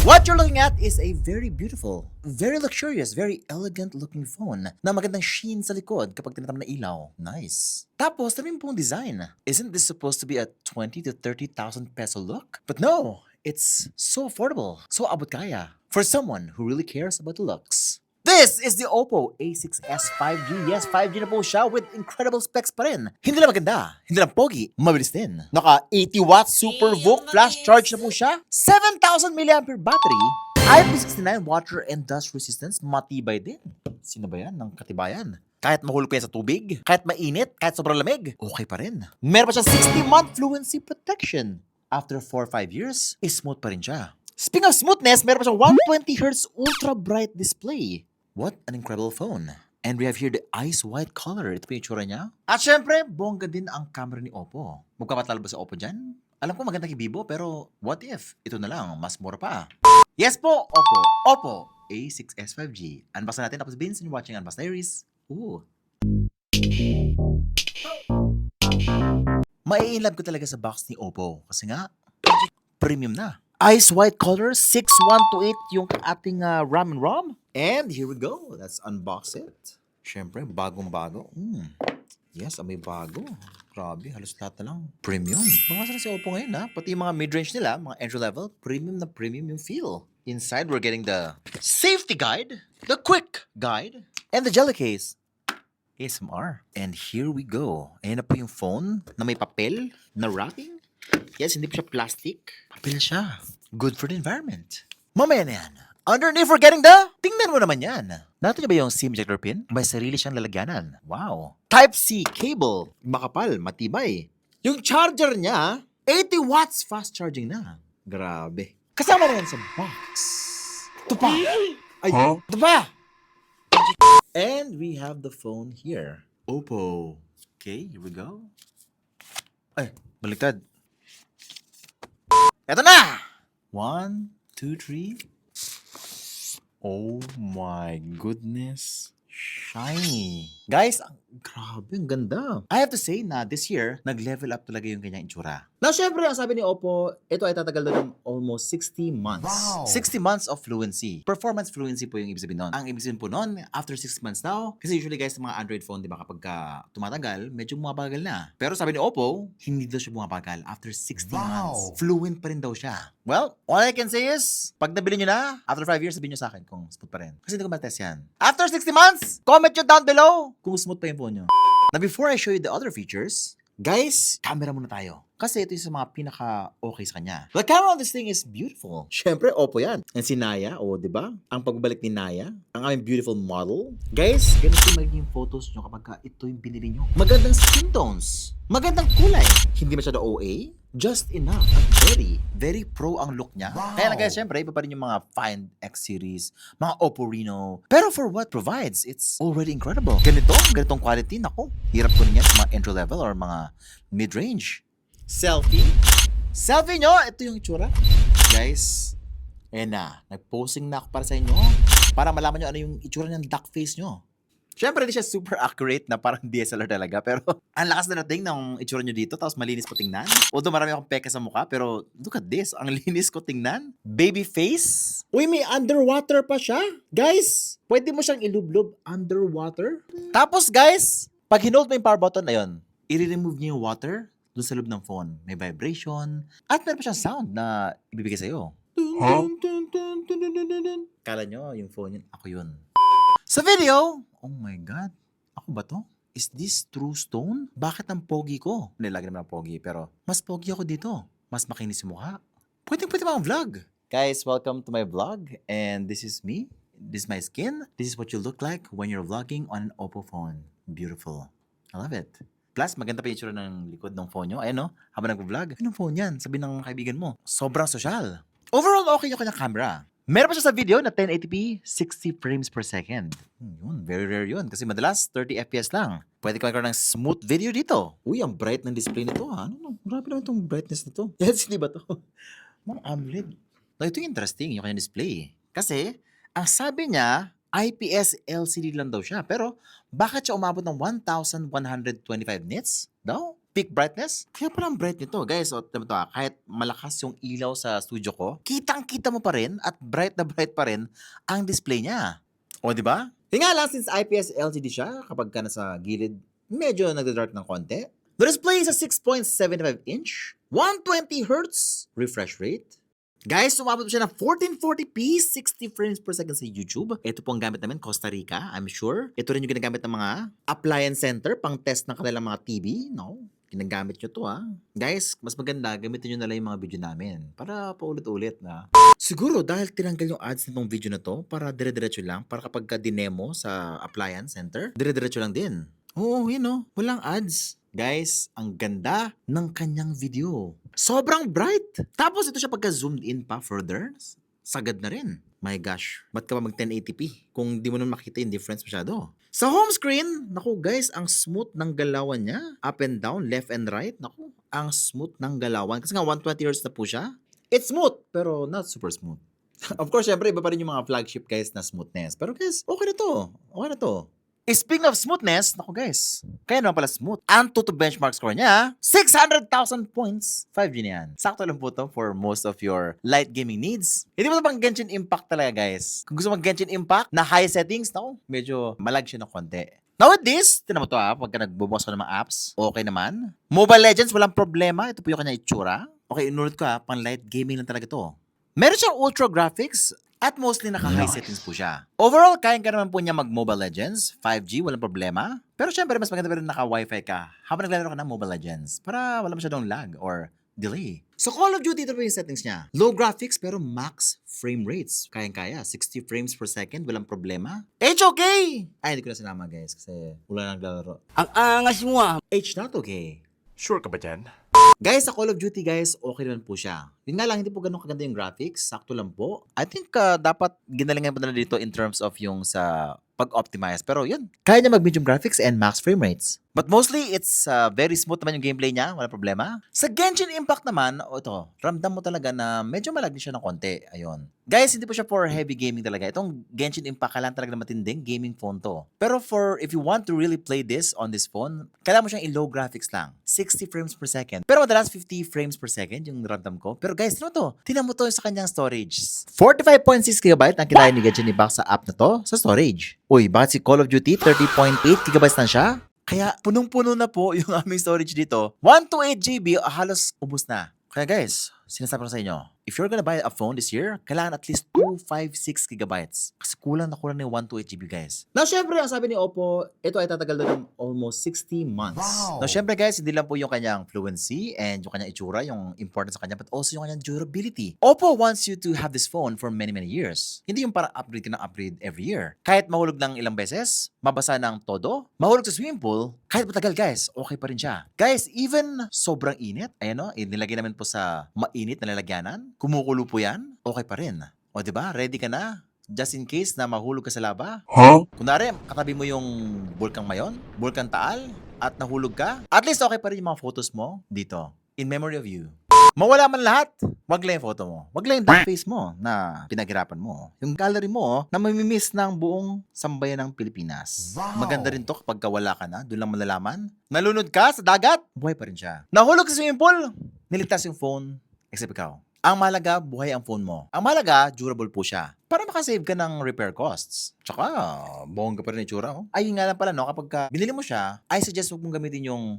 What you're looking at is a very beautiful, very luxurious, very elegant looking phone na magandang sheen sa likod kapag tinatam na ilaw. Nice. Tapos, ano yung pong design? Isn't this supposed to be a 20 to 30,000 peso look? But no, it's so affordable, so abot kaya for someone who really cares about the looks. This is the Oppo A6s 5G. Yes, 5G na po siya with incredible specs pa rin. Hindi lang maganda, hindi lang pogi, mabilis din. Naka 80 watts super VOOC flash charge na po siya. 7,000 mAh battery. IP69 water and dust resistance, matibay din. Sino ba yan ng katibayan? Kahit mahulog pa yan sa tubig, kahit mainit, kahit sobrang lamig, okay pa rin. Meron pa siya 60-month fluency protection. After 4 or 5 years, smooth pa rin siya. Speaking of smoothness, meron pa siyang 120Hz ultra bright display. What an incredible phone. And we have here the ice white color. Ito po yung itsura niya. At syempre, bongga din ang camera ni Oppo. Magpapatalo ba sa Oppo dyan? Alam ko maganda kay Vivo, pero what if? Ito na lang, mas mura pa. Yes po, Oppo. Oppo A6s 5G. Unbox na natin. Tapos Vince, and watching Unbox Diaries. Ooh. Mai-inlove ko talaga sa box ni Oppo. Kasi nga, premium na. Ice white color, 6128 yung ating RAM and ROM. And here we go. Let's unbox it. Siyempre, bagong-bago. Yes, may bago. Grabe, halos lahat na lang. Premium. Mga sana si Oppo ngayon ha. Pati yung mga mid-range nila, mga entry level, premium na premium yung feel. Inside, we're getting the safety guide, the quick guide, and the jelly case. ASMR. And here we go. Ayan na po yung phone na may papel na wrapping. Yes, hindi pa siya plastic. Papel siya. Good for the environment. Mamaya na yan. Underneath, we're getting the... Tingnan mo naman yan. Nato niyo ba yung SIM ejector pin? May sarili siyang lalagyanan. Wow. Type-C cable. Makapal, matibay. Yung charger niya, 80 watts fast charging na. Grabe. Kasama na yan sa box. Ito pa. Ay, ito pa. And we have the phone here. Oppo. Okay, here we go. Ay, baliktad. Eto na! 1, 2, 3. Oh my goodness. Shiny. Guys, grabe, ang ganda. I have to say na this year, nag-level up talaga yung kanyang itsura. Now, syempre, ang sabi ni Oppo, ito ay tatagal na ng almost 60 months. Wow. 60 months of fluency. Performance fluency po yung ibig sabihin nun. Ang ibig sabihin po nun, after 6 months now, kasi usually guys, sa mga Android phone, di ba, kapag tumatagal, medyo bumabagal na. Pero sabi ni Oppo, hindi daw siya bumabagal. After 60 months, fluent pa rin daw siya. Well, all I can say is, pag nabili nyo na, after 5 years, sabihin nyo sa akin kung smooth pa rin. Kasi hindi ko matest yan. After 60 months, comment nyo down below kung smooth pa yung phone nyo. Now, before I show you the other features, guys, camera muna tayo. Kasi ito yung sa mga pinaka-okay sa kanya. The camera on this thing is beautiful. Siyempre, Oppo yan. And si Naya, di ba? Ang pagbabalik ni Naya, ang aming beautiful model. Guys, ganito yung magiging photos nyo kapag ito yung binili nyo. Magandang skin tones. Magandang kulay. Hindi masyado OA. Just enough. At very pro ang look niya. Wow. Kaya na guys, syempre, iba pa rin yung mga Find X series, mga Oppo Reno. Pero for what provides, it's already incredible. Ganitong quality, naku. Hirap ko rin yan sa mga entry level or mga mid-range. Selfie nyo, ito yung itsura. Guys, ayan na. Nag-posing na ako para sa inyo. Para malaman nyo ano yung itsura ng duck face nyo. Siyempre, hindi siya super accurate na parang DSLR talaga. Pero ang lakas na nating ng itsura nyo dito. Tapos malinis po tingnan. Although marami akong peka sa mukha. Pero look at this. Ang linis ko tingnan. Baby face. Uy, may underwater pa siya. Guys, pwede mo siyang ilublob underwater. Tapos guys, pag hinold mo yung power button, ayun, i-remove niyo yung water doon sa loob ng phone. May vibration. At meron pa siyang sound na ibibigay sa'yo. Kala nyo, yung phone yun, ako yun. Sa video, oh my God, ako ba to? Is this true stone? Bakit ang pogi ko? Nilagay naman ang pogi, pero mas pogi ako dito. Mas makinis yung mukha. Pwede mga vlog. Guys, welcome to my vlog. And this is me. This is my skin. This is what you look like when you're vlogging on an Oppo phone. Beautiful. I love it. Plus, maganda pa yung itsura ng likod ng phone nyo. Ayan o, habang nag-vlog. Anong phone yan? Sabi ng kaibigan mo. Sobrang social. Overall, okay yung kanyang camera. Meron pa siya sa video na 1080p, 60 frames per second. Yun, very rare yun. Kasi madalas, 30 FPS lang. Pwede ka magkaroon ng smooth video dito. Uy, ang bright ng display nito ha. Grabe naman itong brightness nito. Yes, hindi ba to? Mga AMOLED. Ito yung interesting, yung kanyang display. Kasi, ang sabi niya, IPS LCD lang daw siya. Pero, bakit siya umabot ng 1,125 nits daw? peak brightness. Kaya pala ang bright nito. Guys, o, ito, kahit malakas yung ilaw sa studio ko, kitang-kita mo pa rin at bright na bright pa rin ang display niya. O, di ba? Yung nga lang, since IPS LCD siya, kapag ka nasa gilid, medyo nagda-dark ng konti. The display is a 6.75 inch, 120 Hz refresh rate. Guys, umabot po siya ng 1440p, 60 frames per second sa YouTube. Ito po ang gamit namin, Costa Rica, I'm sure. Ito rin yung ginagamit ng mga appliance center pang test ng kanilang mga TV. No? Ginagamit nyo to Guys, mas maganda, gamitin nyo na lang yung mga video namin para paulit-ulit na. Siguro dahil tinanggal yung ads nitong video na to para dire-diretso lang, para kapag ka-dinemo sa appliance center, dire-diretso lang din. Oo, walang ads. Guys, ang ganda ng kanyang video. Sobrang bright. Tapos ito siya pagka-zoomed in pa further, sagad na rin. My gosh, ba't ka ba mag 1080p kung di mo nun makita yung difference masyado? Sa home screen, naku guys, ang smooth ng galawan niya. Up and down, left and right, naku, ang smooth ng galawan. Kasi nga 120 Hz na po siya. It's smooth, pero not super smooth. Of course, syempre, iba pa rin yung mga flagship guys na smoothness. Pero guys, okay na to. Okay na to. Speaking of smoothness, naku guys, kaya naman pala smooth. Ang Tuto benchmark score niya, 600,000 points. 5G na yan. Sakto lang po to for most of your light gaming needs. Hindi mo ito pang Genshin Impact talaga guys. Kung gusto mag Genshin Impact na high settings, naku, medyo malag siya ng konti. Now with this, tinan mo to pagka nagbubukas ko ng mga apps, okay naman. Mobile Legends, walang problema. Ito po yung kanya itsura. Okay, inulit ko pang light gaming lang talaga to. Meron siyang ultra graphics, at mostly naka-high settings po siya. Overall, kaya ka naman po niya mag-Mobile Legends, 5G, walang problema. Pero syempre, mas maganda pa rin naka-Wi-Fi ka habang naglalaro ka ng Mobile Legends para wala masyadong lag or delay. So Call of Duty, ito po yung settings niya. Low graphics pero max frame rates. Kayang-kaya, 60 frames per second, walang problema. HOK! Ay, hindi ko na sinama guys kasi wala nang naglalaro. Ang angas mo H not okay. Sure ka ba dyan? Guys, sa Call of Duty guys, okay naman po siya. Yun nga lang, hindi po ganun kaganda yung graphics. Sakto lang po. I think dapat ginalingan pa nila dito in terms of yung sa pag-optimize. Pero yun, kaya niya mag-medium graphics and max frame rates. But mostly, it's very smooth naman yung gameplay niya. Wala problema. Sa Genshin Impact naman, ito, ramdam mo talaga na medyo malagli siya ng konti. Ayun. Guys, hindi po siya for heavy gaming talaga. Itong Genshin Impact, kailangan talaga na matinding gaming phone to. Pero if you want to really play this on this phone, kailangan mo siyang i-low graphics lang. 60 frames per second. Pero madalas 50 frames per second yung ramdam ko. Pero guys, ano to? Tingnan mo to sa kanyang storage. 45.6 GB ang kinain ni Genshin Impact sa app na to sa storage. Uy, bakit si Call of Duty 30.8 GB na siya? Kaya punong-puno na po yung aming storage dito. 128 GB, halos ubos na. Kaya guys, sinasabi ko sa inyo, if you're gonna buy a phone this year, kailangan at least 256 gigabytes. Kasi kulang na kulang na yung 128 GB guys. Now, syempre, ang sabi ni Oppo, ito ay tatagal na ng almost 60 months. Wow! Now, syempre guys, hindi lang po yung kanyang fluency and yung kanyang itsura, yung important sa kanya, but also yung kanyang durability. Oppo wants you to have this phone for many, many years. Hindi yung para upgrade ka ng upgrade every year. Kahit mahulog ng ilang beses, mabasa ng todo, mahulog sa swimming pool, kahit matagal guys, okay pa rin siya. Guys, even sobrang init, ayan o, nilagay namin po sa mainit na lalagyanan, kumukulo po yan, okay pa rin. O diba, ready ka na? Just in case na mahulog ka sa lava. Kunwari, katabi mo yung Bulkang Mayon, Bulkang Taal, at nahulog ka, at least okay pa rin yung mga photos mo dito, in memory of you. Mawala man lahat, wag lang yung photo mo. Wag lang yung dark face mo na pinaghirapan mo. Yung gallery mo na mamimiss ng buong sambayan ng Pilipinas. Wow! Maganda rin to kapag wala ka na, doon lang malalaman. Nalunod ka sa dagat, buhay pa rin siya. Nahulog sa swimming pool, niligtas yung phone, except ikaw. Ang mahalaga, buhay ang phone mo. Ang mahalaga, durable po siya. Para makasave ka ng repair costs. Tsaka, bongga pa rin yung itsura. Ayun nga lang pala, no? Kapag binili mo siya, I suggest huwag mong gamitin yung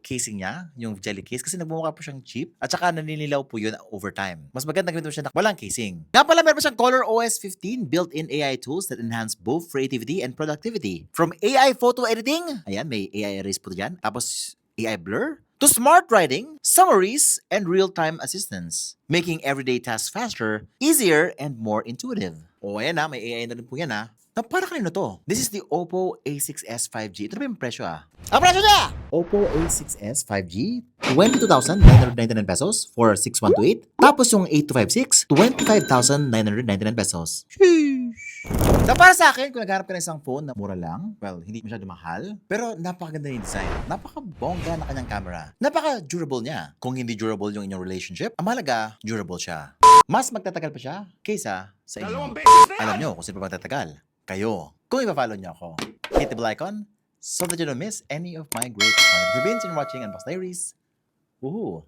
casing niya, yung jelly case, kasi nagmumukha po siyang cheap at saka naninilaw po yun over time. Mas maganda gamitin mo siya na walang casing. Nga pala, meron pa siyang Color OS 15 built-in AI tools that enhance both creativity and productivity. From AI photo editing, ayan, may AI erase po dyan, tapos AI blur, to smart writing, summaries, and real-time assistance, making everyday tasks faster, easier, and more intuitive. O ayan may AI na rin po yan Na para kanino to? This is the Oppo A6s 5G. Ito na ba yung presyo Ang presyo niya! Oppo A6s 5G, 22,999 pesos for 6128. Tapos yung 8256, 25,999 pesos. Sheesh! So para sa akin, kung nagharap ka ng isang phone na mura lang, well, hindi masyado mahal, pero napakaganda yung design. Napakabongga na kanyang camera. Napaka-durable niya. Kung hindi durable yung inyong relationship, ang mahalaga, durable siya. Mas magtatagal pa siya kaysa sa inyo. Alam nyo kung sino pa magtatagal. Kayo. Kung ipa-follow nyo ako, hit the bell icon, so that you don't miss any of my great content. If you've been watching Unbox Diaries, woohoo!